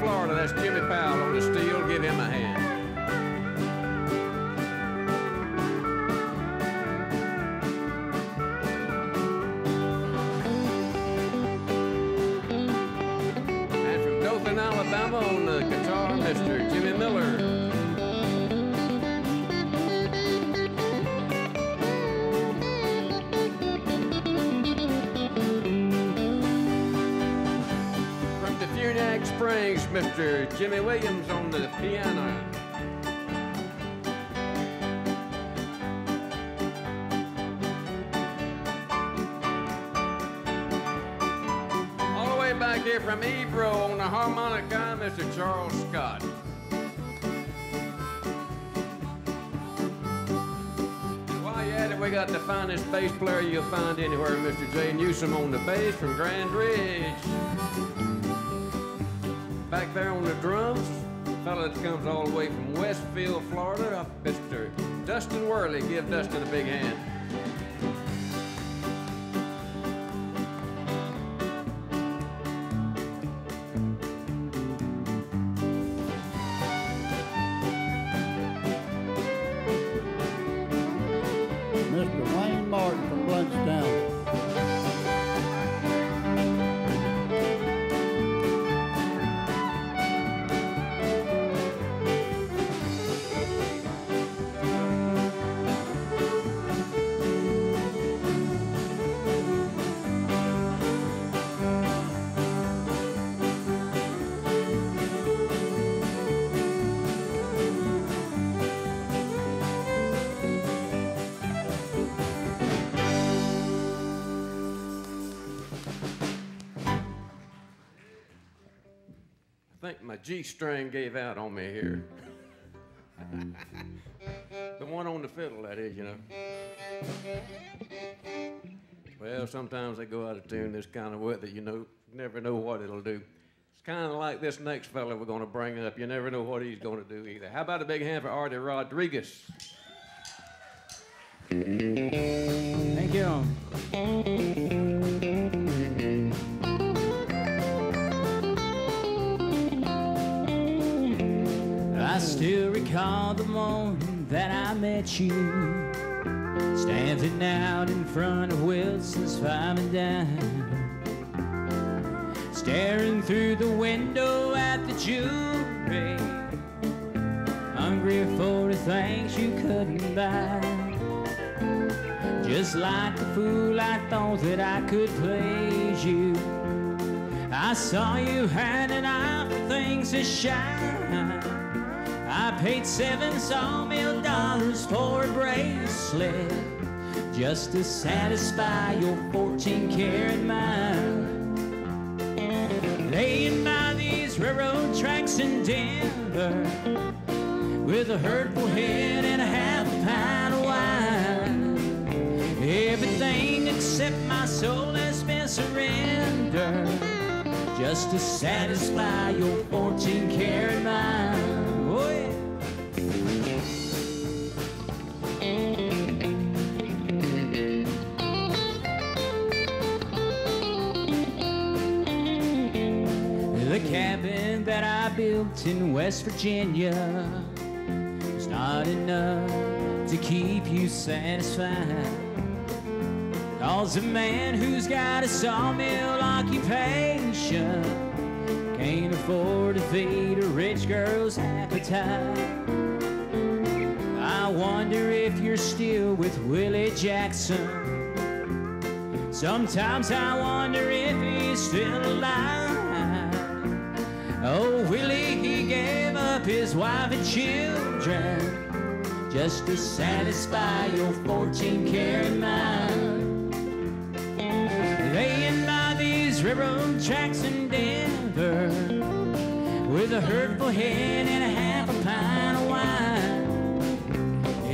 Florida. That's Jimmy Powell on the steel. Give him a hand. And from Dothan, Alabama on the guitar, Mr. Jimmy Miller. Springs, Mr. Jimmy Williams on the piano. All the way back here from Ebro on the harmonica, Mr. Charles Scott. And while you're at it, we got the finest bass player you'll find anywhere, Mr. J. Newsom on the bass from Grand Ridge. Back there on the drums, a fellow that comes all the way from Westfield, Florida, Mr. Dustin Worley. Give Dustin a big hand. Mr. Wayne Martin from Bluntstown. I think my G string gave out on me here. The one on the fiddle, that is, you know. Well, sometimes they go out of tune this kind of weather, you know. You never know what it'll do. It's kind of like this next fella we're going to bring up. You never know what he's going to do either. How about a big hand for Artie Rodriguez? Thank you. I still recall the morning that I met you, standing out in front of Wilson's Five and Dime, staring through the window at the jewelry, hungry for the things you couldn't buy. Just like a fool, I thought that I could please you. I saw you handing out things to shine. I paid $7 sawmill for a bracelet just to satisfy your 14-karat mind. Laying by these railroad tracks in Denver with a hurtful head and a half a pint of wine. Everything except my soul has been surrendered just to satisfy your 14-karat mind. Oh, yeah. The cabin that I built in West Virginia was not enough to keep you satisfied. 'Cause a man who's got a sawmill occupation can't afford to feed a rich girl's appetite. I wonder if you're still with Willie Jackson. Sometimes I wonder if he's still alive. Oh, Willie, he gave up his wife and children just to satisfy your 14-karat mind. Laying by these railroad tracks in Denver with a hurtful head and a half a pint of wine.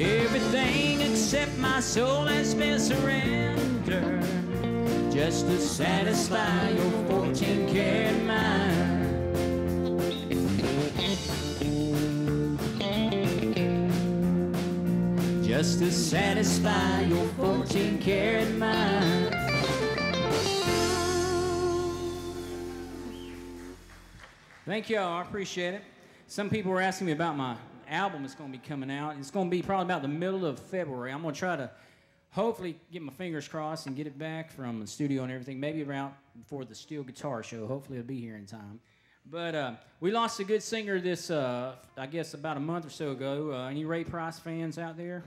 Everything except my soul has been surrendered just to satisfy your 14-karat mind. Just to satisfy your 14-karat mind. Thank y'all. I appreciate it. Some people were asking me about my album that's going to be coming out. It's going to be probably about the middle of February. I'm going to try to hopefully get my fingers crossed and get it back from the studio and everything, maybe around before the Steel Guitar Show. Hopefully it'll be here in time. But we lost a good singer this, I guess, about a month or so ago. Any Ray Price fans out there?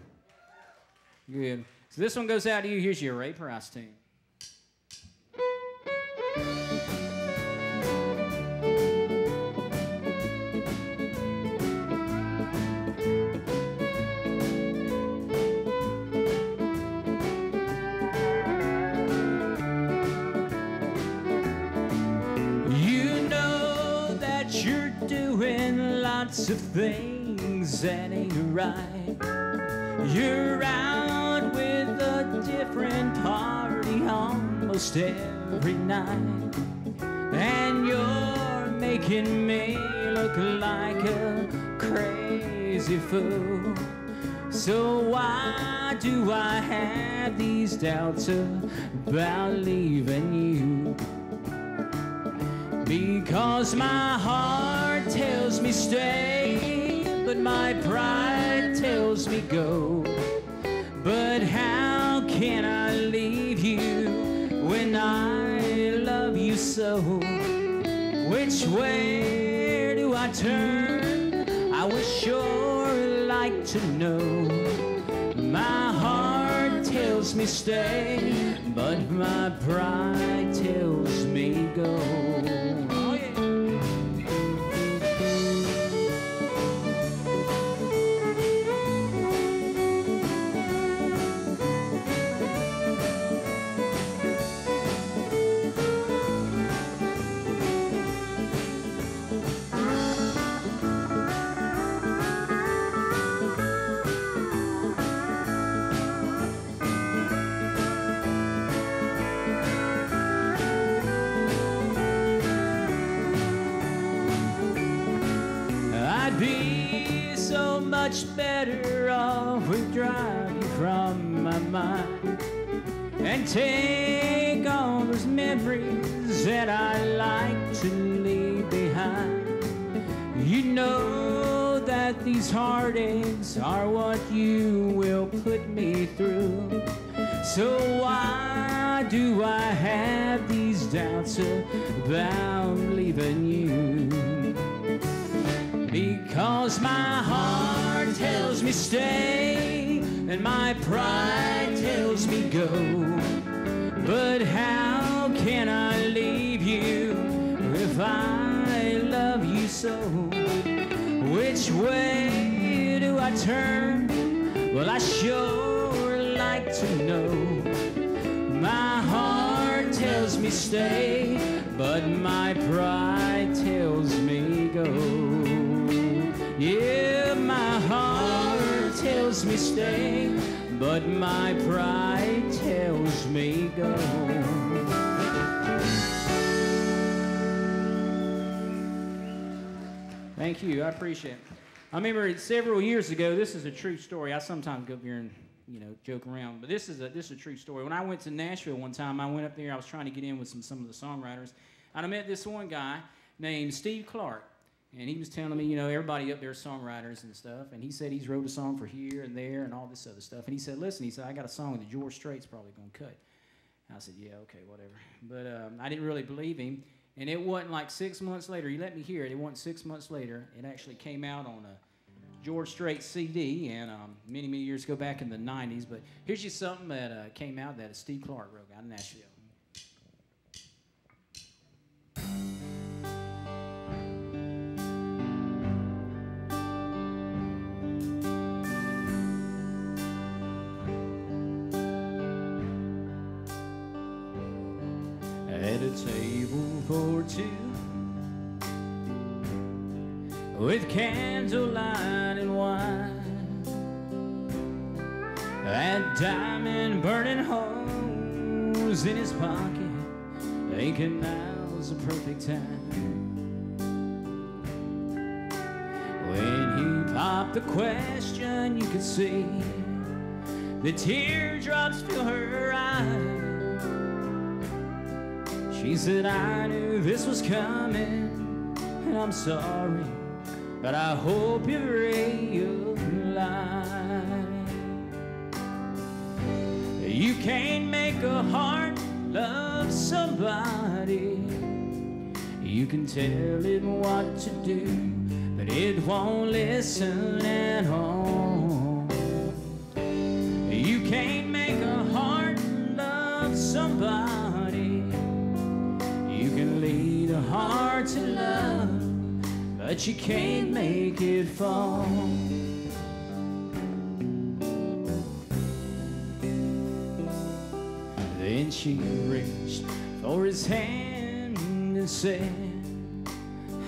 Good. So this one goes out to you. Here's your Ray Price tune. Lots of things that ain't right. You're out with a different party almost every night, and you're making me look like a crazy fool. So why do I have these doubts about leaving you? Because my heart tells me stay, but my pride tells me go. But how can I leave you when I love you so? Which way do I turn? I would sure like to know. My heart tells me stay, but my pride tells me go. Much better off with drive you from my mind and take all those memories that I like to leave behind. You know that these heartaches are what you will put me through. So why do I have these doubts about leaving you? Because my heart tells me stay, and my pride tells me go. But how can I leave you if I love you so? Which way do I turn? Well, I sure like to know. My heart tells me stay, but my pride tells me go. Yeah, my heart tells me stay, but my pride tells me go. Thank you, I appreciate it. I remember several years ago, this is a true story. I sometimes go up here and, joke around, but this is a true story. When I went to Nashville one time, I went up there, I was trying to get in with some of the songwriters, and I met this one guy named Steve Clark. And he was telling me, everybody up there is songwriters and stuff. And he said he's wrote a song for here and there and all this other stuff. And he said, listen, I got a song that George Strait's probably going to cut. And I said, yeah, okay, whatever. But I didn't really believe him. And it wasn't like 6 months later. He let me hear it. It wasn't 6 months later. It actually came out on a George Strait CD and many, many years ago back in the 90s. But here's just something that came out that Steve Clark wrote out in Nashville. At a table for two, with candlelight and wine, that diamond burning holes in his pocket, thinking now's the perfect time. When he popped the question, you could see the teardrops fill her eyes. She said, I knew this was coming, and I'm sorry, but I hope you realize you can't make a heart love somebody. You can tell it what to do, but it won't listen at all. You can't make a heart love somebody. You can lead a heart to love, but you can't make it fall. Then she reached for his hand and said,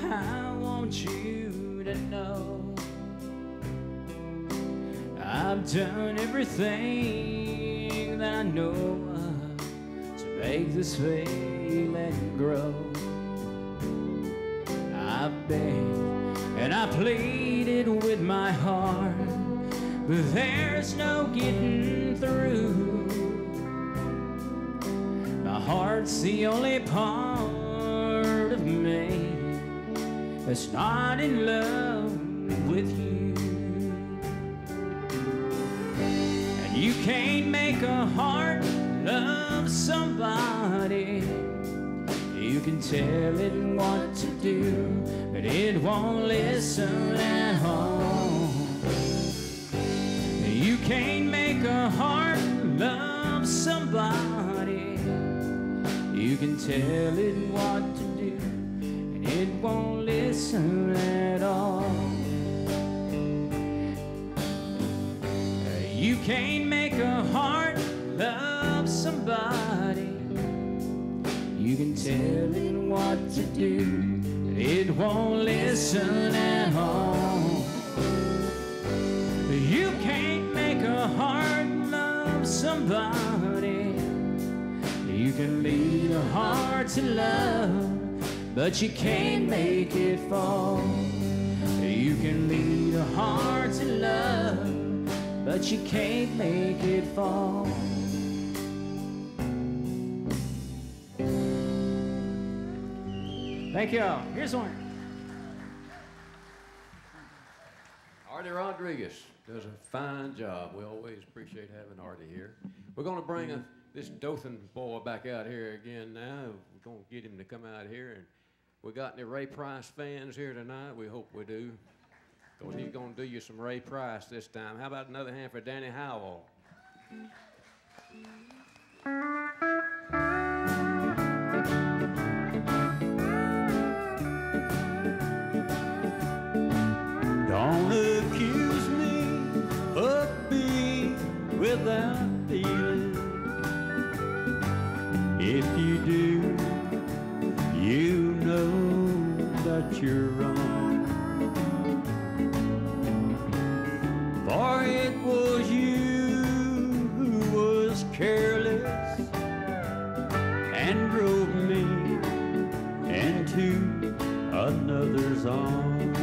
I want you to know I've done everything that I know of to make this feeling grow. I begged and I pleaded with my heart, but there's no getting through. My heart's the only part of me that's not in love with you. And you can't make a heart love somebody. You can tell it what to do, but it won't listen at all. You can't make a heart love somebody. You can tell it what to do, and it won't listen at all. You can't make a heart love somebody. You can tell it what to do, but it won't listen at all. You can't make a heart love somebody. You can lead a heart to love, but you can't make it fall. You can lead a heart to love, but you can't make it fall. Thank y'all. Here's one. Artie Rodriguez does a fine job. We always appreciate having Artie here. We're going to bring this Dothan boy back out here again now. We're going to get him to come out here. And we got any Ray Price fans here tonight? We hope we do, because he's going to do you some Ray Price this time. How about another hand for Danny Howell? Don't accuse me of being without feeling. If you do, you know that you're wrong. For it was you who was careless and drove me into another's arms.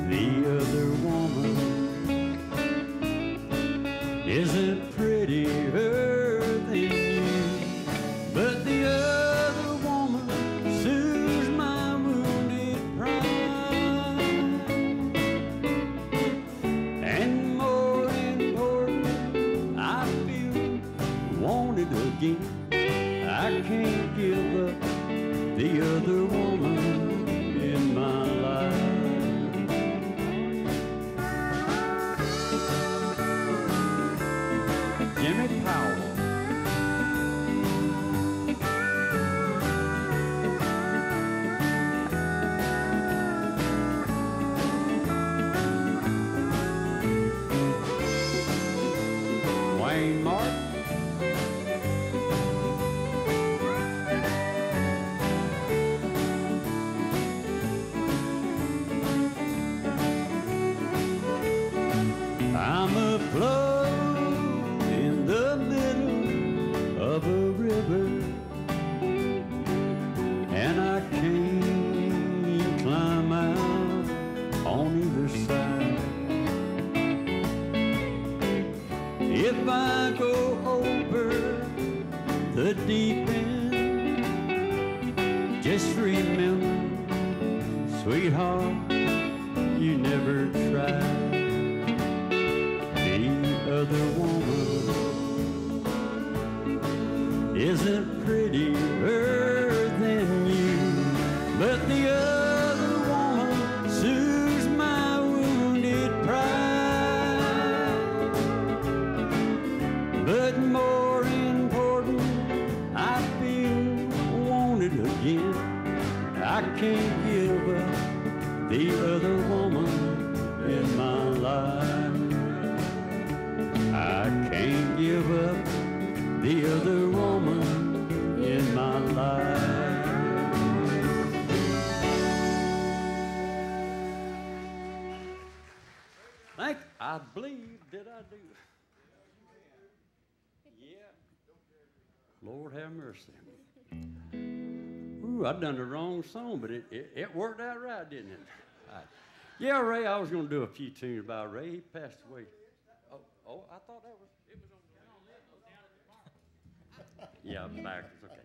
The other woman isn't prettier than you, but the other woman soothes my wounded pride. And more important, I feel wanted again. I can't give up the other woman in my life. Jimmy Powell. Dwayne Martin. I'm afloat in the middle of a river, and I can't climb out on either side. If I go over the deep end, Just remember, sweetheart, you never tried. The other woman isn't prettier than you, but the other woman soothes my wounded pride. But more important, I feel wanted again. I can't give up the other woman in my life. I can't give up the other woman in my life. I believe, did I do? Yeah. Lord have mercy. Ooh, I done the wrong song, but it worked out right, didn't it? Yeah, Ray, I was going to do a few tunes about Ray. He passed away. Oh, I thought that was, it was on the yeah, backwards, okay.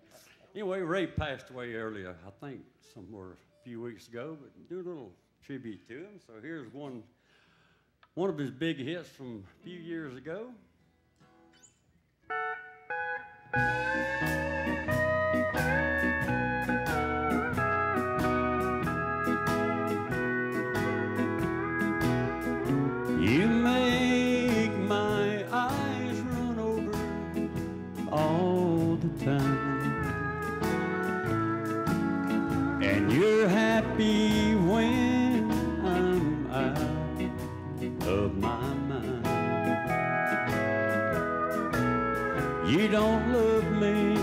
Anyway, Ray passed away earlier, I think somewhere a few weeks ago, but do a little tribute to him. So here's one of his big hits from a few years ago. You make my eyes run over all the time, and you're happy when I'm out of my mind. You don't love me,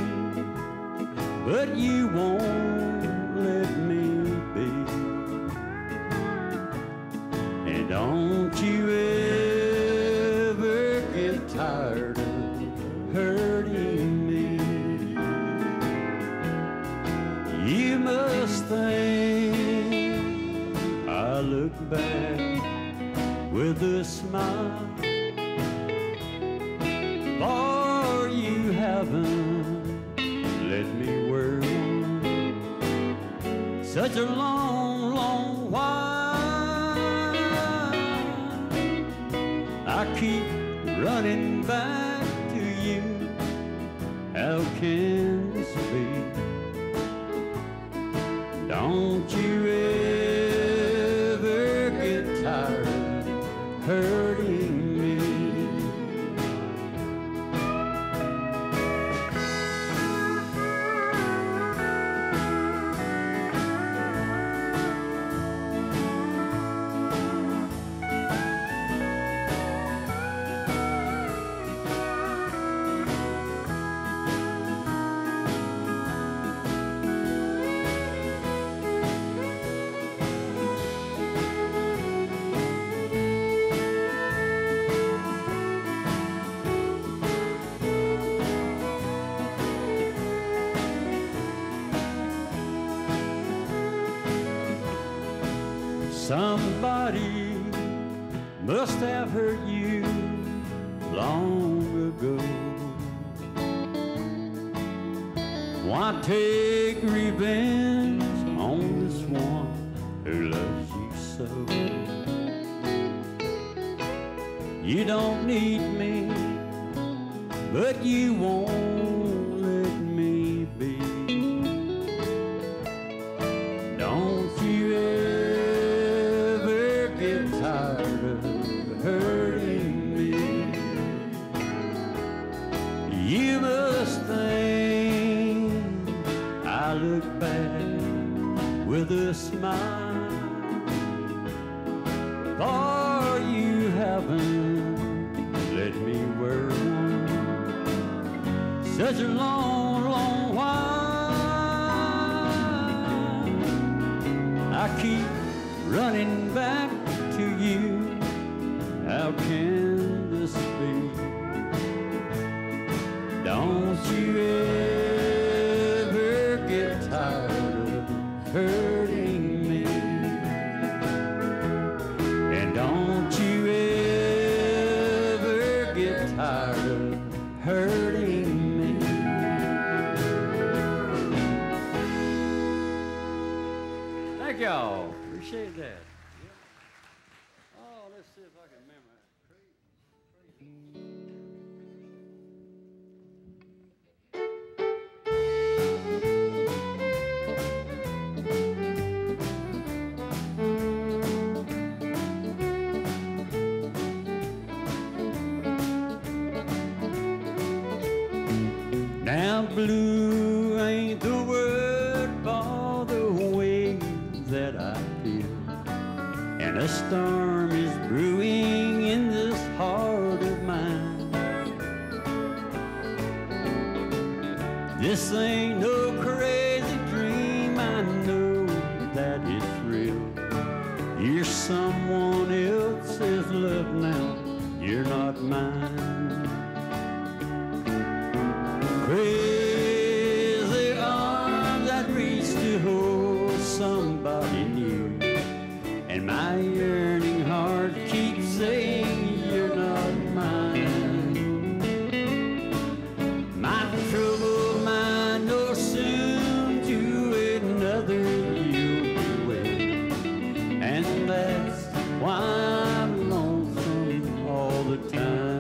but you won't let me be. And don't you ever get tired of hurting me. You must think I look back with a smile, for you haven't let me worry such a long, long while. I keep running back to you. How can this be? Don't you ever get tired of hurting me? Somebody must have hurt you long ago. Why take revenge on this one who loves you so? You don't need me, but you won't let me be. Don't you ever get tired of hurting me. You must think I look back with a smile, for you haven't let me worry such a long, long while. I keep running back to you. How can this be? Don't you ever get tired of hurting me? And don't you ever get tired of hurting me? blue ain't the word for the way that I feel. And a storm is brewing in this heart of mine. This ain't no crazy dream, I know that it's real. You're someone else's love now, you're not mine. Crazy arms that reach to hold somebody new, and my yearning heart keeps saying you're not mine. My troubled mind knows soon to another you'll be with, and that's why I'm lonesome all the time.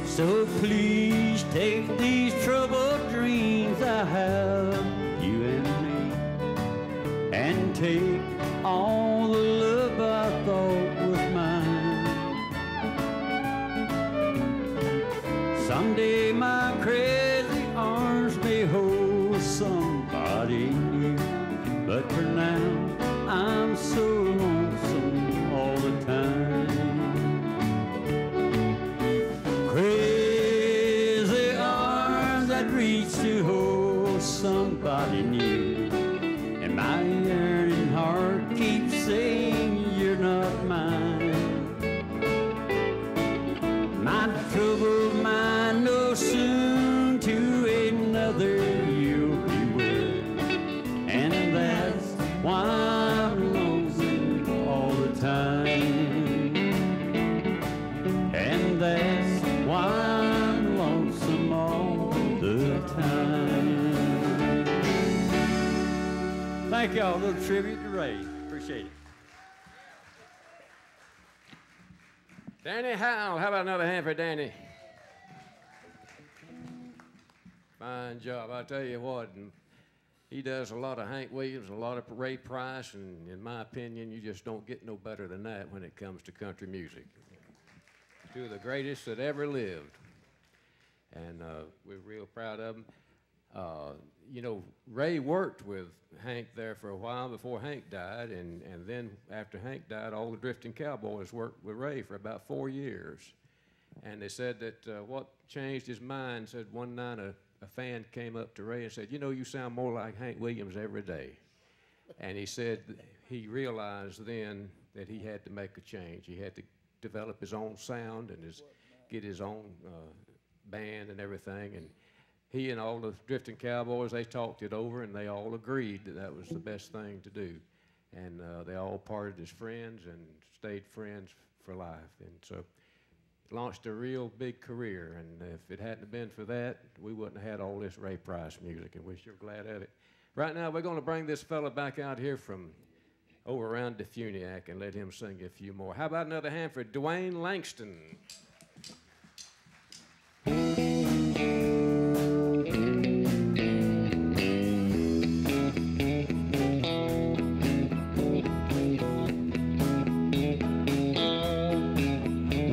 So please take these troubled dreams I have, you and me, and take all the love I thought was mine. Someday my crazy arms may hold somebody new, but for now I'm so lonesome all the time. Crazy arms that reach to hold somebody new, and my yearning heart keeps saying you're not mine. My troubled mind knows soon to another you'll be with, and that's why I'm lonesome all the time. And that's why I'm lonesome all the time. Thank y'all. A little tribute to Ray. Appreciate it. Danny Howell, how about another hand for Danny? Fine job, I tell you what. He does a lot of Hank Williams, a lot of Ray Price, and in my opinion, you just don't get no better than that when it comes to country music. Two of the greatest that ever lived, and we're real proud of them. You know, Ray worked with Hank there for a while before Hank died, and then after Hank died, all the Drifting Cowboys worked with Ray for about 4 years. And they said that what changed his mind, said one night a fan came up to Ray and said, you know, you sound more like Hank Williams every day. And he said he realized then that he had to make a change. He had to develop his own sound and get his own band and everything. And he and all the Drifting Cowboys, they talked it over, and they all agreed that that was the best thing to do. And they all parted as friends and stayed friends for life. And so launched a real big career. And if it hadn't been for that, we wouldn't have had all this Ray Price music, and we're sure glad of it. Right now, we're going to bring this fella back out here from over around Defuniak and let him sing a few more. How about another hand for Dwayne Langston?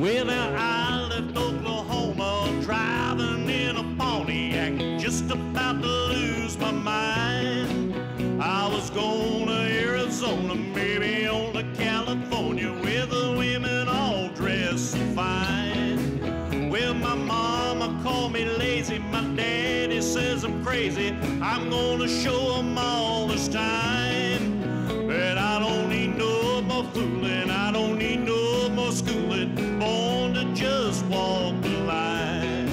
Well, now I left Oklahoma driving in a Pontiac, just about to lose my mind. I was going to Arizona, maybe on to California, where the women all dress so fine. Well, my mama called me lazy, my daddy says I'm crazy. I'm gonna show them all this time. But I don't need no more fooling, I don't need no more schooling, born to just walk the line.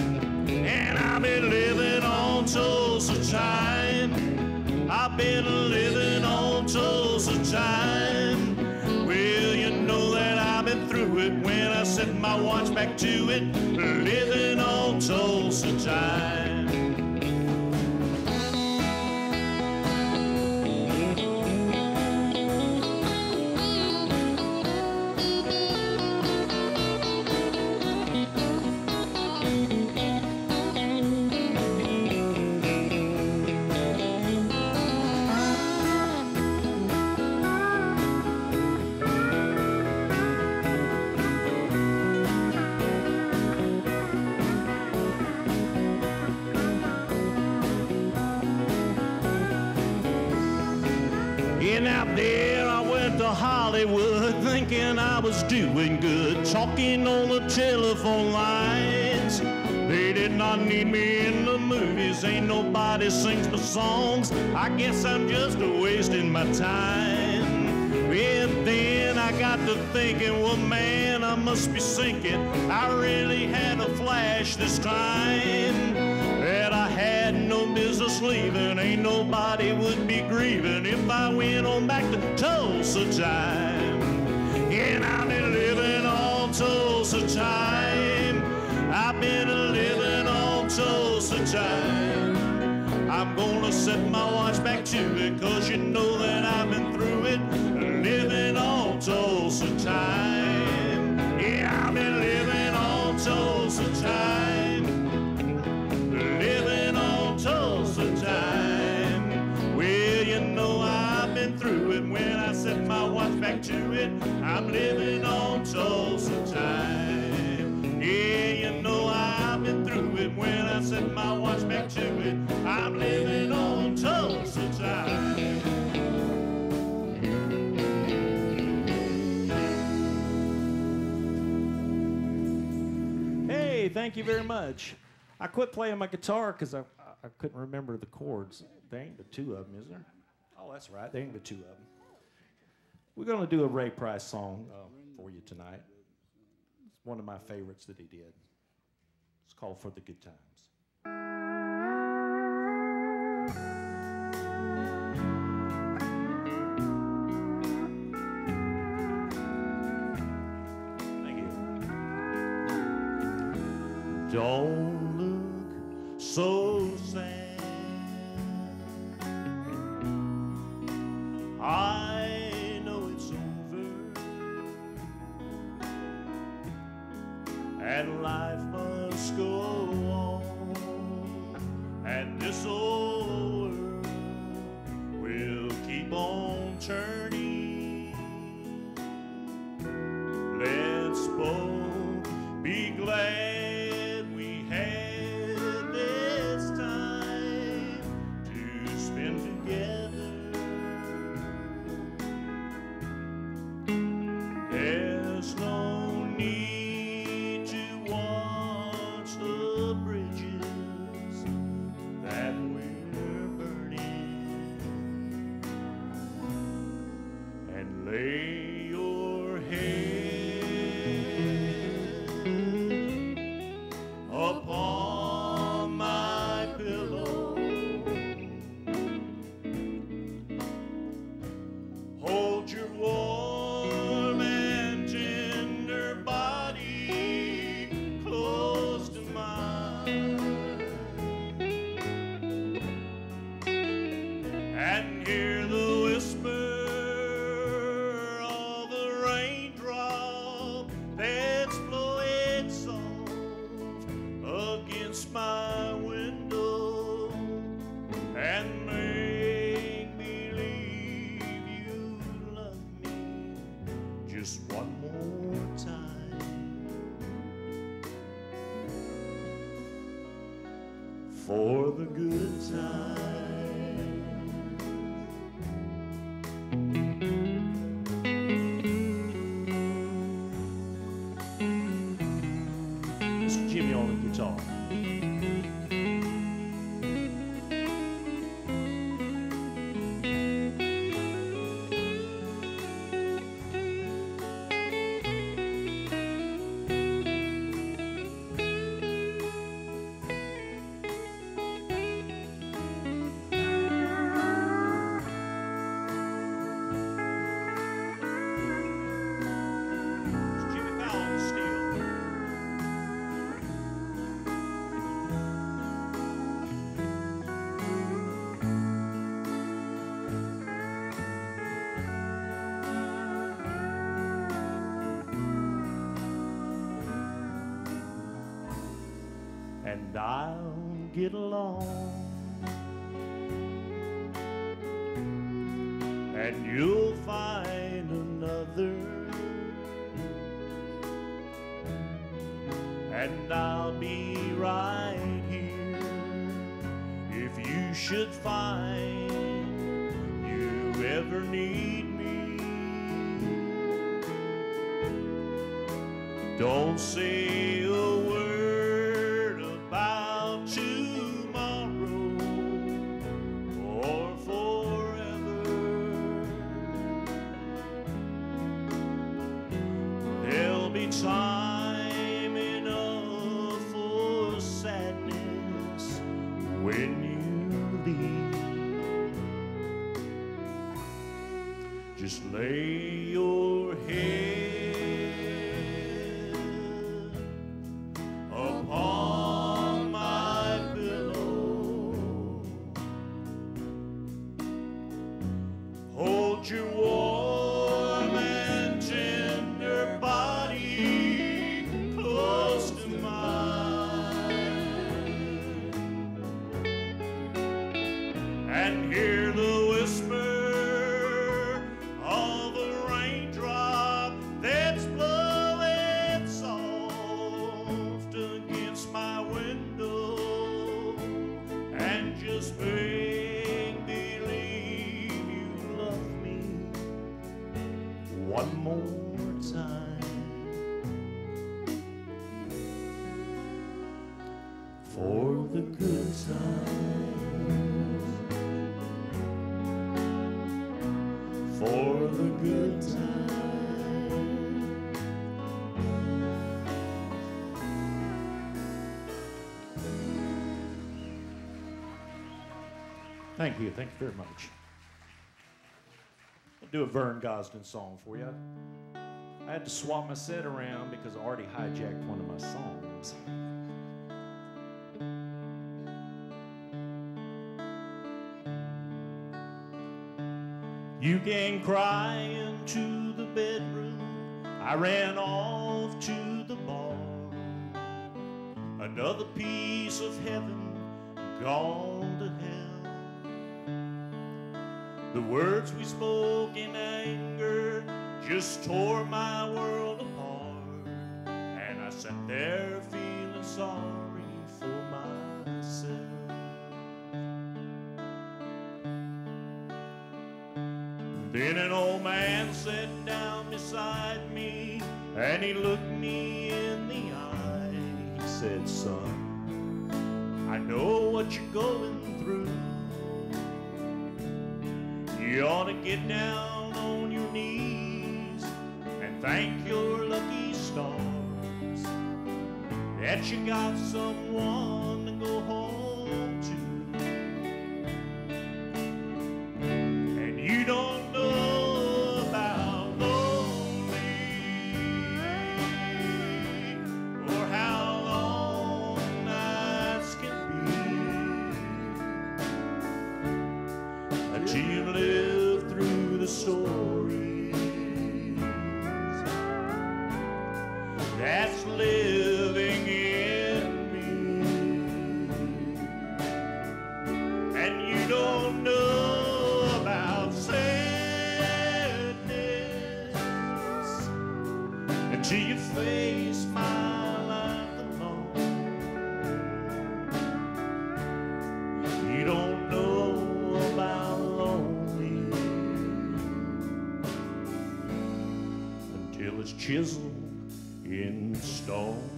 And I've been living on Tulsa time, I've been living on Tulsa time. Well, you know that I've been through it when I set my watch watch back to it, living on Tulsa time. And out there I went to Hollywood thinking I was doing good, talking on the telephone lines. They did not need me in the movies, ain't nobody sings my songs. I guess I'm just wasting my time. And then I got to thinking, well man, I must be sinking. I really had a flash this time that I had no business leaving. Ain't nobody would be grieving if I went on back to Tulsa time. And I've been living on Tulsa time. I've been living on Tulsa time. I'm gonna set my watch back to it, cause you know that I've been through it, living on Tulsa time. Yeah, I've been living on Tulsa time, living on Tulsa time. Well, you know I've been through it. When I set my watch back to it, I'm living on Tulsa time. Yeah, you know I've been through it. When I set my watch back to it, I'm living on Tulsa time. Hey, thank you very much. I quit playing my guitar because I couldn't remember the chords. There ain't but two of them, is there? Oh, that's right. There ain't but two of them. We're going to do a Ray Price song for you tonight. It's one of my favorites that he did. It's called For the Good Times. Thank you. Don't look so sad. I know it's over, and life must go on, and this old world will keep on turning. Let's both be glad we had this time to spend together. There's no need to watch the bridges that we're burning, and lay your head upon my pillow. Hold your warm and tender body close to mine, and hear the whisper of the raindrop that's blowing soft against my window, and make believe you love me just one more time. For the good time. This is Jimmy on the guitar. It's Jimmy Powell on the steel. and I'll get along. And you'll find another, and I'll be right here if you should find you ever need me. Don't say a word about tomorrow or forever. There'll be time enough for sadness when you leave. Just lay your head upon my pillow. Hold your warm and tender body close to mine, and hear the whisper of a raindrop that's blowing soft against my window, and just make believe you love me one more time. For the good times, for the good times. Thank you very much. I'll do a Vern Gosdin song for you. I had to swap my set around because Artie hijacked one of my songs. You came crying to the bedroom, I ran off to the bar. Another piece of heaven gone to hell. The words we spoke in anger just tore my world apart, and I sat there feeling sorry for myself. Then an old man sat down beside me, and he looked me in the eye. He said, "Son, I know what you're going through. You ought to get down on your knees and thank your lucky stars that you got someone to go home to. And you don't know about lonely or how long nights can be until you live through the stories that's living in me. And you don't know about sadness until you face my life alone. You don't know about lonely until it's chiseled in stone.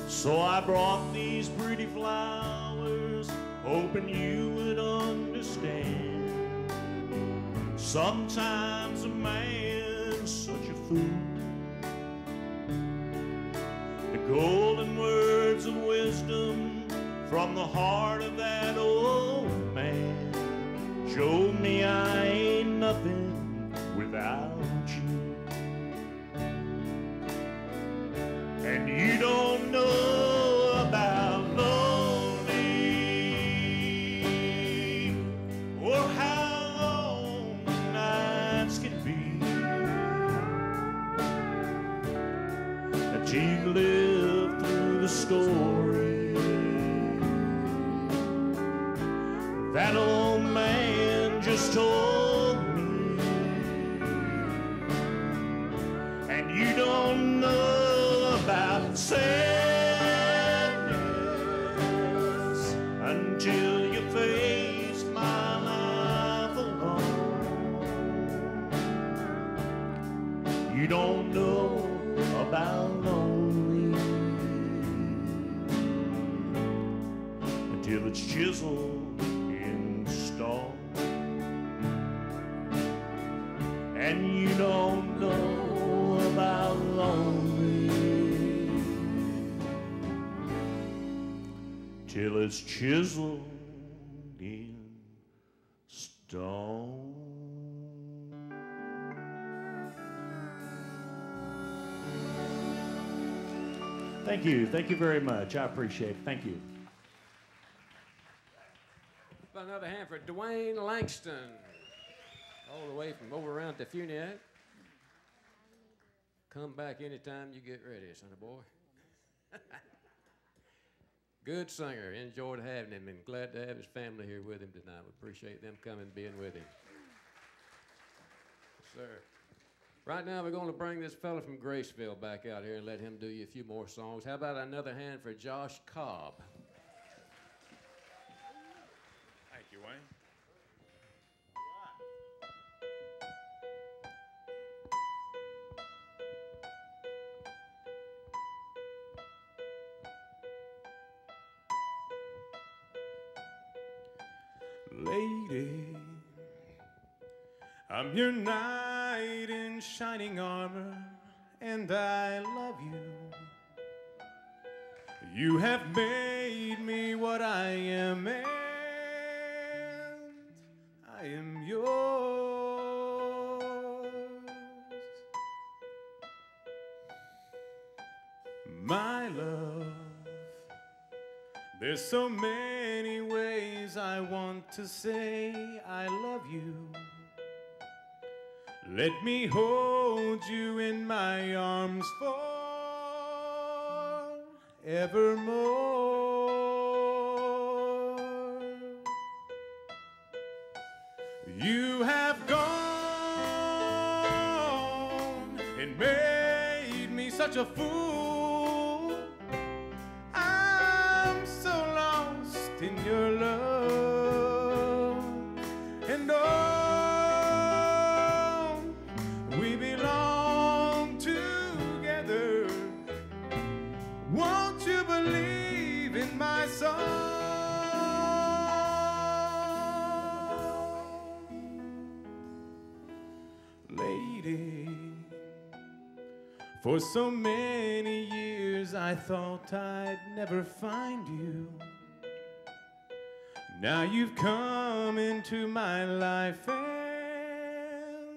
So I brought these pretty flowers, hoping you would understand. Sometimes a man's such a fool. The golden words of wisdom from the heart of that old man showed me I ain't nothing without you. And you don't know about lonely or how long the nights can be that you've lived through the story. That old man just told me, and you don't know about sadness until you face my life alone. You don't know about lonely until it's chiseled in stone. And you don't know about lonely till it's chiseled in stone. Thank you. Thank you very much. I appreciate it. Thank you. Another hand for Dwayne Langston, all the way from over around the Funiac. Come back anytime you get ready, sonny boy. Good singer. Enjoyed having him, and glad to have his family here with him tonight. We appreciate them coming and being with him. Yes, sir. Right now, we're going to bring this fella from Graceville back out here and let him do you a few more songs. How about another hand for Josh Cobb? Thank you, Wayne. Lady, I'm your knight in shining armor, and I love you. You have made me what I am, and I am yours. My love, there's so many ways I want to say I love you. Let me hold you in my arms forevermore. You have gone and made me such a fool. I'm so lost in your love, and we belong together. Won't you believe in my song? Lady, for so many years I thought I'd never find you. Now you've come into my life and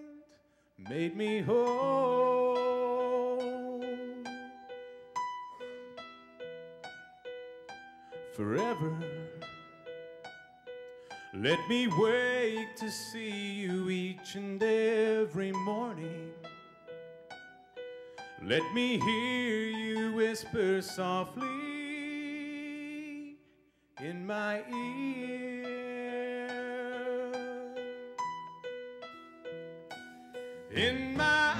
made me whole. Forever, let me wake to see you each and every morning. Let me hear you whisper softly in my ear. In my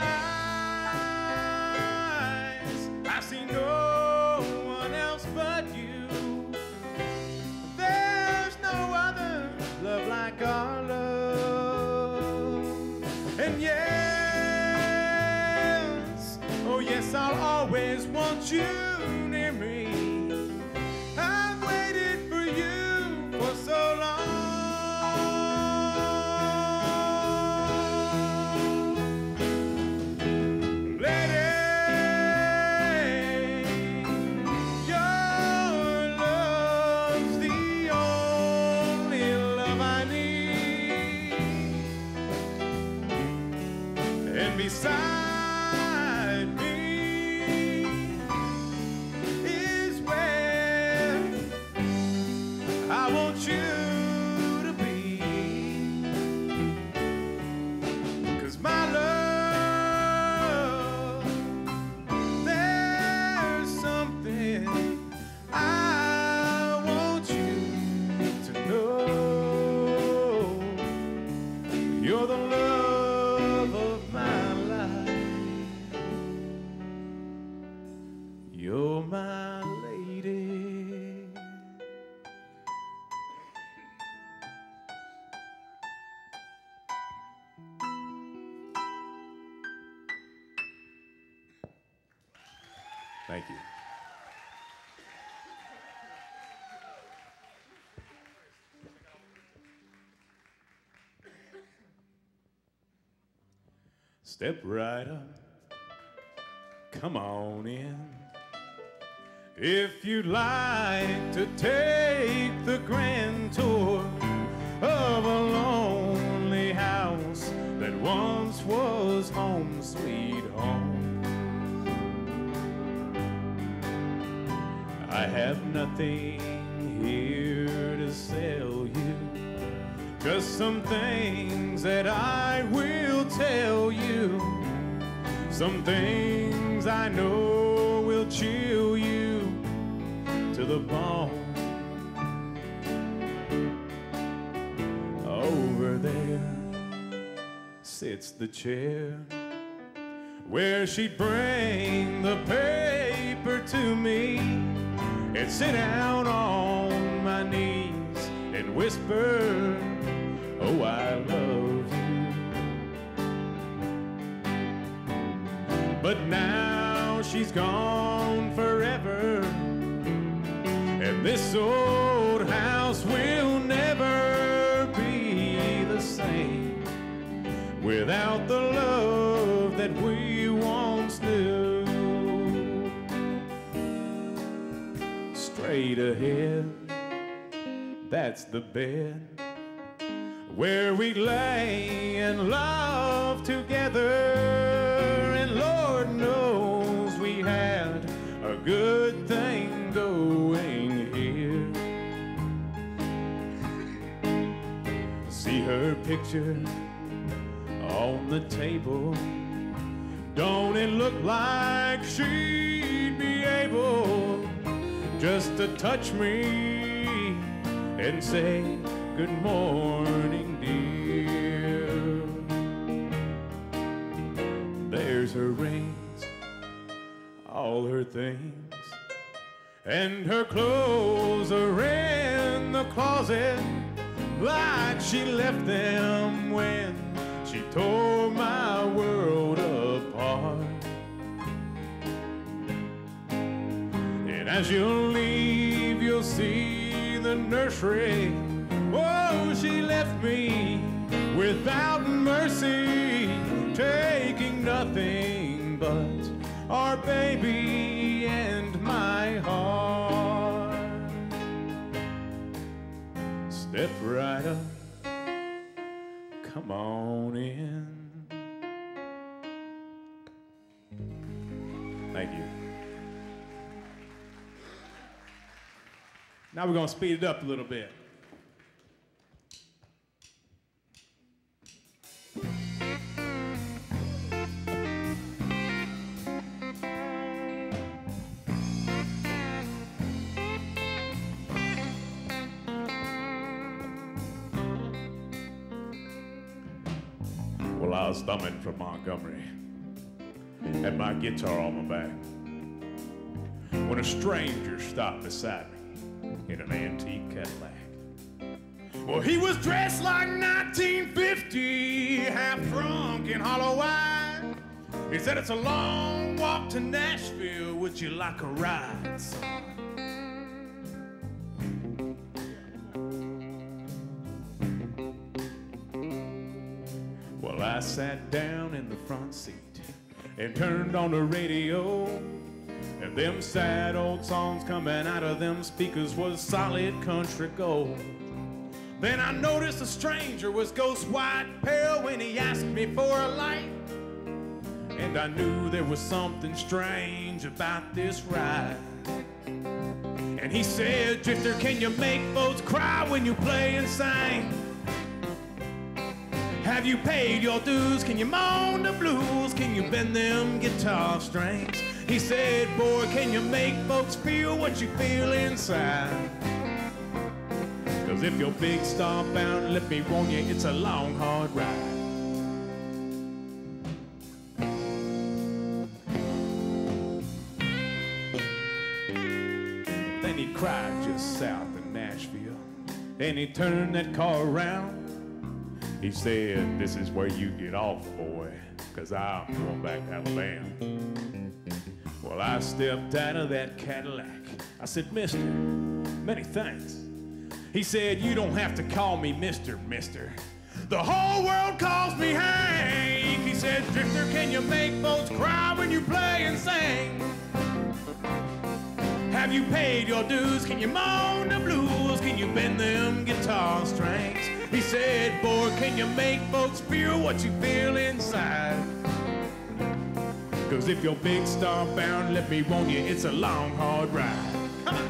eyes, I see no one else but you. There's no other love like our love. And yes, oh yes, I'll always want you near me. I've waited for you for so long. Lady, your love's the only love I need. And beside me is where I want you to be. 'Cause my love, there's Thank you. Step right up, come on in. If you'd like to take the grand tour of a lonely house that once was home sweet home. I have nothing here to sell you, just some things that I will tell you, some things I know will chill you to the bone. Over there sits the chair where she'd bring the paper to me and sit down on my knees and whisper, oh, I love you. But now she's gone forever, and this old house will never be the same without the love that we once knew. Straight ahead, that's the bed where we lay and love together, and Lord knows we had a good thing going here. See her picture on the table, don't it look like she'd be able just to touch me and say, good morning, dear. There's her rings, all her things, and her clothes are in the closet like she left them when she tore my world apart. And as you'll leave, you'll see the nursery. Oh, she left me without mercy, taking nothing but our baby and my heart. Step right up, come on in. Thank you. Now we're gonna speed it up a little bit. Well, I was thumbing from Montgomery, had my guitar on my back, when a stranger stopped beside me in an antique Cadillac. Well, he was dressed like 1950, half drunk and hollow-eyed. He said, it's a long walk to Nashville, would you like a ride, son? Well, I sat down in the front seat and turned on the radio, and them sad old songs coming out of them speakers was solid country gold. Then I noticed a stranger was ghost white pale when he asked me for a light, and I knew there was something strange about this ride. And he said, Drifter, can you make folks cry when you play and sing? Have you paid your dues? Can you moan the blues? Can you bend them guitar strings? He said, boy, can you make folks feel what you feel inside? Cause if you're big star bound, let me warn you, it's a long, hard ride. Then he cried just south of Nashville, and he turned that car around. He said, this is where you get off, boy, cause I'm going back to Alabama. Well, I stepped out of that Cadillac. I said, "Mister, many thanks." He said, "You don't have to call me Mister. The whole world calls me Hank." He said, "Drifter, can you make folks cry when you play and sing? Have you paid your dues? Can you moan the blues? Can you bend them guitar strings?" He said, "Boy, can you make folks feel what you feel inside? 'Cause if you're big star bound, let me warn you, it's a long, hard ride." Come on.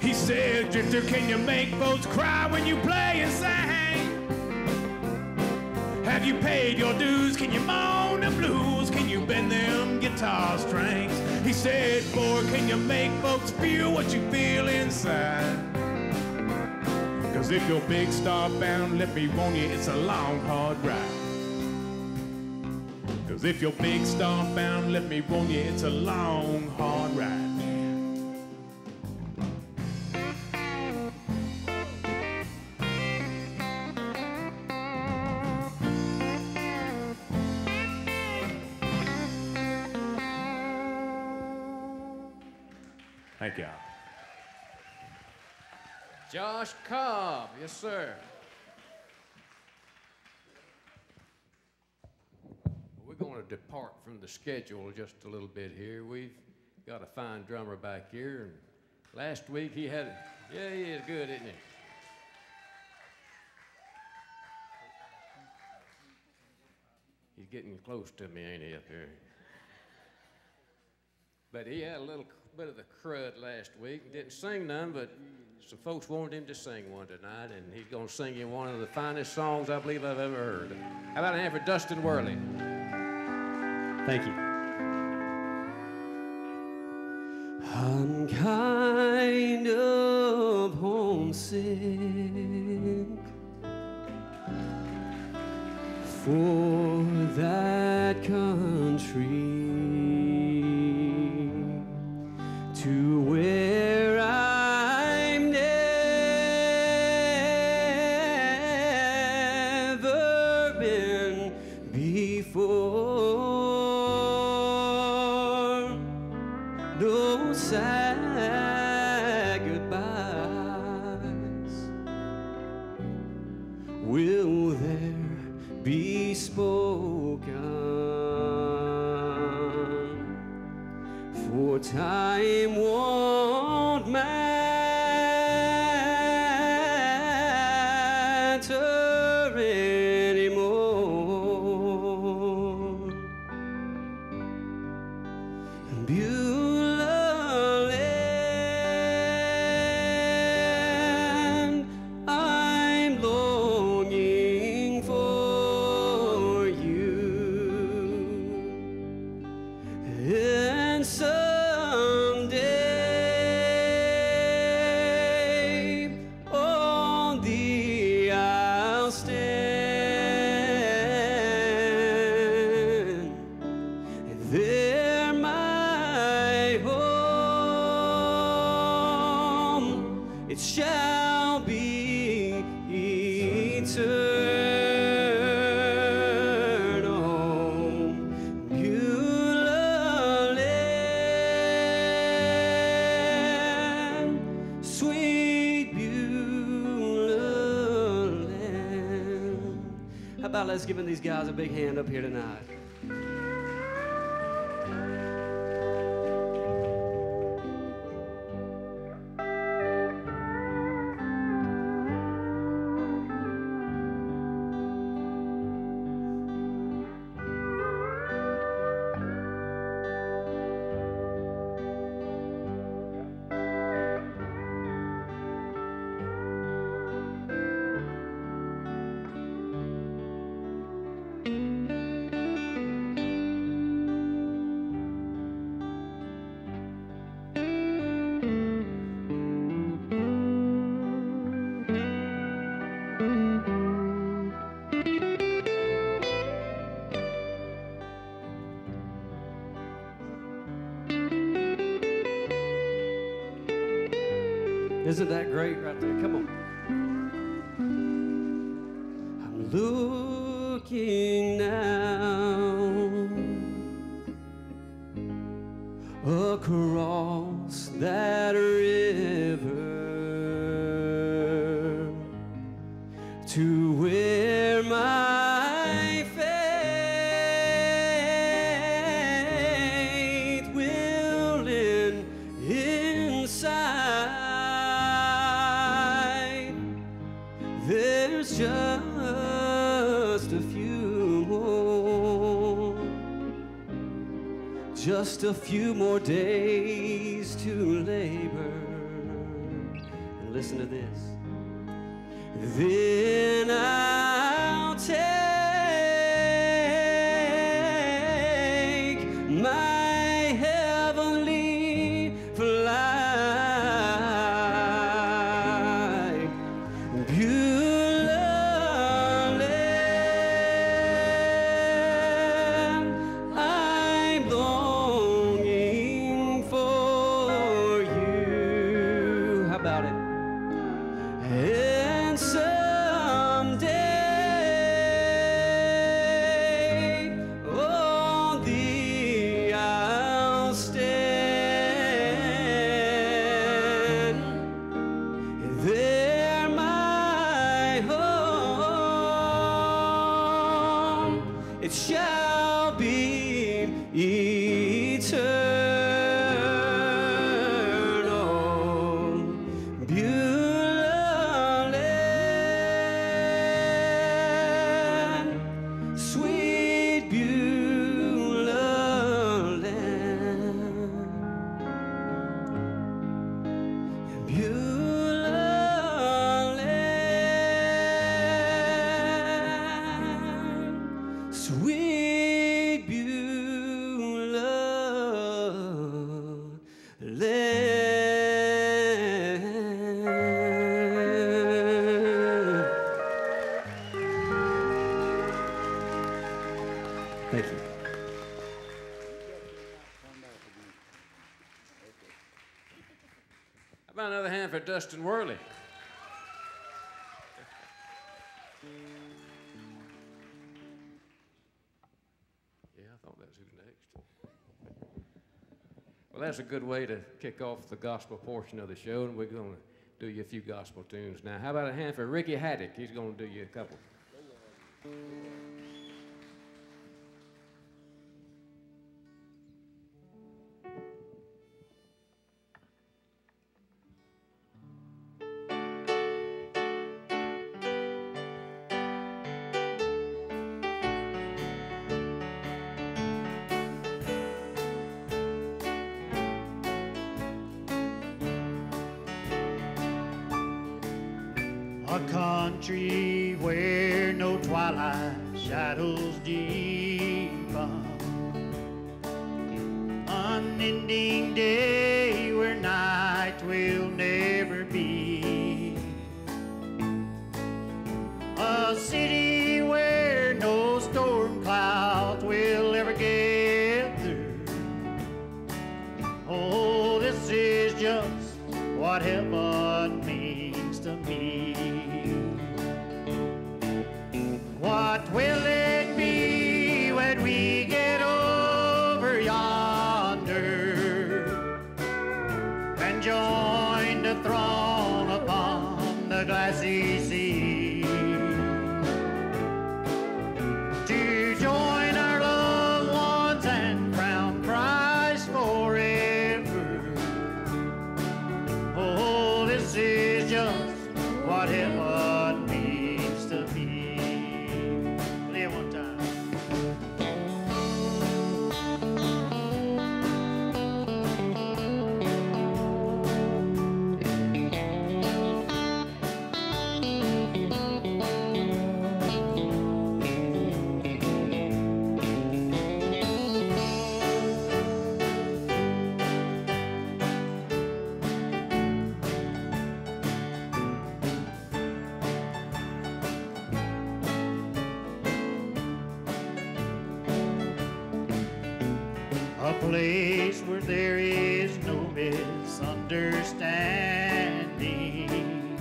He said, "Drifter, can you make folks cry when you play and sing? Have you paid your dues? Can you moan the blues? Can you bend them guitar strings?" He said, "Boy, can you make folks feel what you feel inside? 'Cause if you're big star bound, let me warn you, it's a long, hard ride. 'Cause if you're big star bound, let me warn you, it's a long, hard ride." Thank you. Josh Cobb, yes, sir. We're going to depart from the schedule just a little bit here. We've got a fine drummer back here, and last week he had, yeah, he is good, isn't he? He's getting close to me, ain't he, up here? But he had a little bit of the crud last week. Didn't sing none, but some folks wanted him to sing one tonight, and he's going to sing you one of the finest songs I believe I've ever heard. How about a hand for Dustin Worley? Thank you. I'm kind of homesick for that country, to where I'm never been before. No sad goodbyes will there be spoken, for time won't matter anymore. Beulah land, I'm longing for you, and someday on thee I'll stand, and there my home it shall be eternal. Beulah land, sweet Beulah land. How about let's give these guys a big hand up here tonight? Isn't that great right there? Come on. I'm looking now across that river to where my faith will end inside. There's just a few more, just a few more days to labor. And listen to this. Then I'll take my heavenly flight. Beulah land, I'm longing for you. How about it? And someday on thee I'll stand. There my home, it shall be eternal. Beulah land, sweet Beulah land. Beulah land, sweet Beulah land. Thank you. How about another hand for Dustin Worley? Yeah, I thought that was who's next. Well, that's a good way to kick off the gospel portion of the show, and we're going to do you a few gospel tunes now. How about a hand for Ricky Haddock? He's going to do you a couple. A country where no twilight shadows deepen, unending day where night will never be, a city where no storm clouds will ever gather. Oh, this is just what heaven means to me. What will it be when we get over yonder and join the throng upon the glassy sea? To join our loved ones and crown Christ forever. Oh, this is just what heaven means to me. Play it one time. A place where there is no misunderstanding,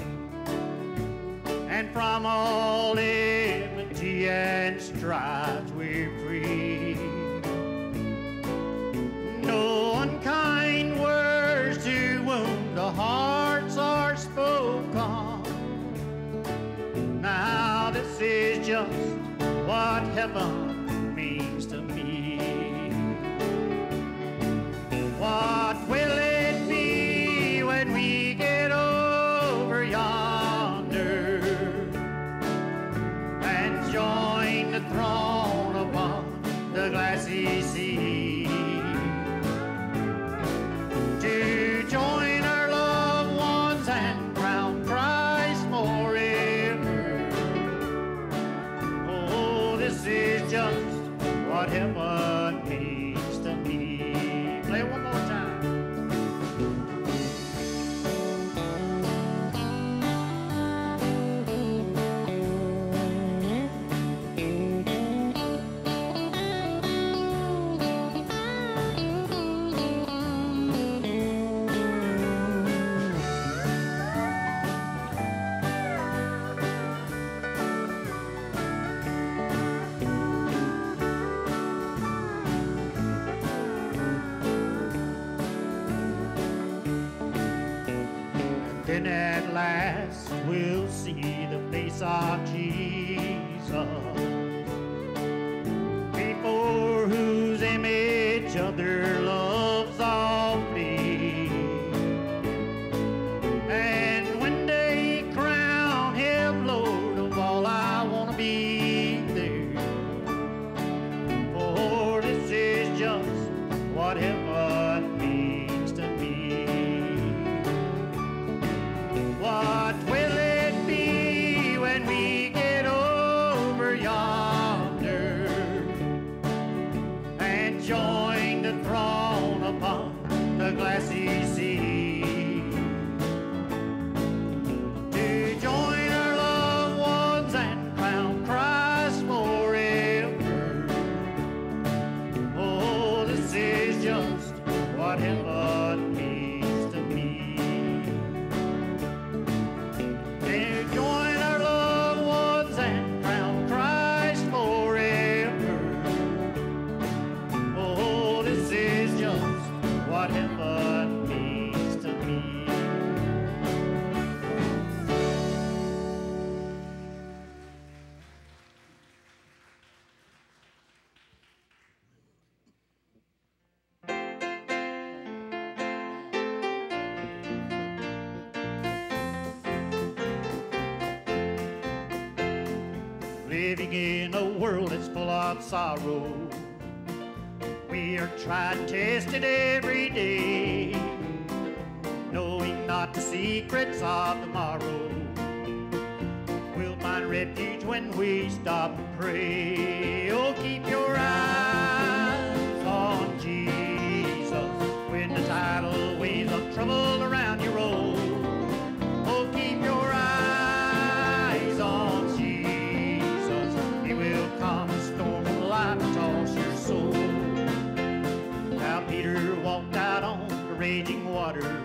and from all enmity and strife we're free. No unkind heaven means to me. What will it be when we get over yonder and join the throne upon the glassy sea? To join our loved ones and crown Christ forever. Oh, this is just what heaven means to me. Play it one more time. Then at last we'll see the face of Jesus, before whose image other loves all flee. And when they crown him Lord of all, I want to be there. For this is just what heaven means to me. What will it be when we get over yonder and join the throne upon the glassy sea? To join our loved ones and crown Christ forever. Oh, this is just what heaven means to me. To join our loved ones and crown Christ forever. Oh, this is just what heaven means to me. Living in a world that's full of sorrow, we are tried, tested every day, knowing not the secrets of tomorrow. We'll find refuge when we stop and pray. Oh, keep your eyes on Jesus when the tidal waves of trouble around you roll. Oh, keep your eyes on Jesus. He will come a storm of life and toss your soul. Now Peter walked out on the raging water.